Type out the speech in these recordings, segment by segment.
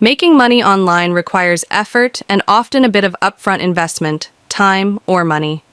Making money online requires effort and often a bit of upfront investment, time, or money.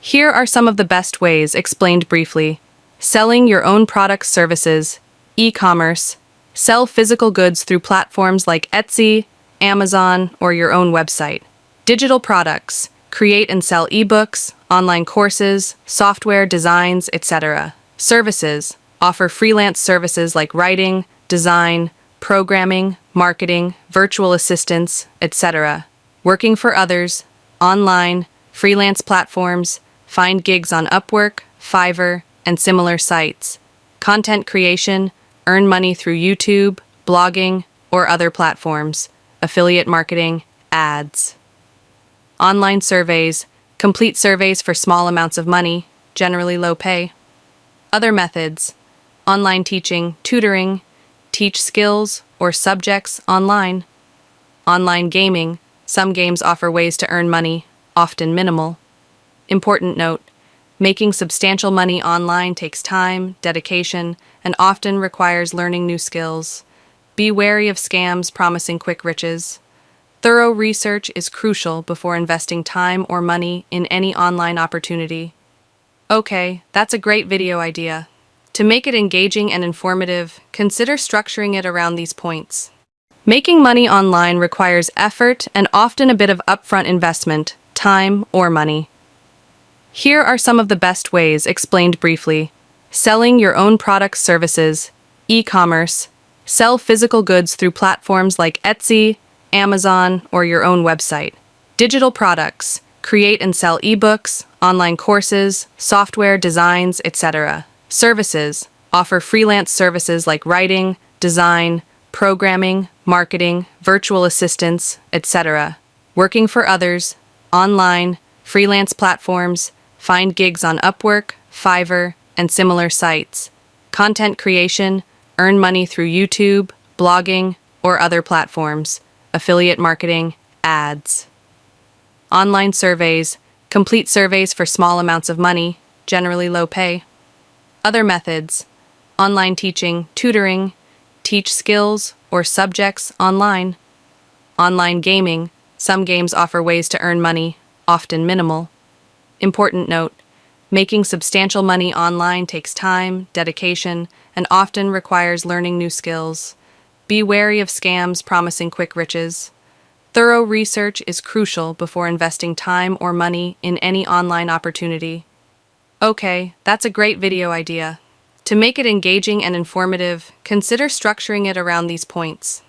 Here are some of the best ways explained briefly. Selling your own products, services, e-commerce. Sell physical goods through platforms like Etsy, Amazon, or your own website. Digital products. Create and sell ebooks, online courses, software, designs, etc. Services. Offer freelance services like writing, design, programming, marketing, virtual assistants, etc. Working for others. Online, freelance platforms. Find gigs on Upwork, Fiverr, and similar sites. Content creation. Earn money through YouTube, blogging, or other platforms. Affiliate marketing, ads. Online surveys. Complete surveys for small amounts of money, generally low pay. Other methods. Online teaching, tutoring. Teach skills or subjects online. Online gaming. Some games offer ways to earn money, often minimal. Important note. Making substantial money online takes time, dedication, and often requires learning new skills. Be wary of scams promising quick riches. Thorough research is crucial before investing time or money in any online opportunity. Okay, that's a great video idea. To make it engaging and informative, consider structuring it around these points. Making money online requires effort and often a bit of upfront investment, time, or money. Here are some of the best ways explained briefly. Selling your own products, services, e-commerce. Sell physical goods through platforms like Etsy, Amazon, or your own website. Digital products. Create and sell ebooks, online courses, software, designs, etc. Services. Offer freelance services like writing, design, programming, marketing, virtual assistants, etc. Working for others. Online, freelance platforms. Find gigs on Upwork, Fiverr, and similar sites. Content creation. Earn money through YouTube, blogging, or other platforms. Affiliate marketing, ads. Online surveys. Complete surveys for small amounts of money, generally low pay. Other methods. Online teaching, tutoring. Teach skills or subjects online. Online gaming. Some games offer ways to earn money, often minimal. Important note. Making substantial money online takes time, dedication, and often requires learning new skills. Be wary of scams promising quick riches. Thorough research is crucial before investing time or money in any online opportunity. Okay, that's a great video idea. To make it engaging and informative, consider structuring it around these points.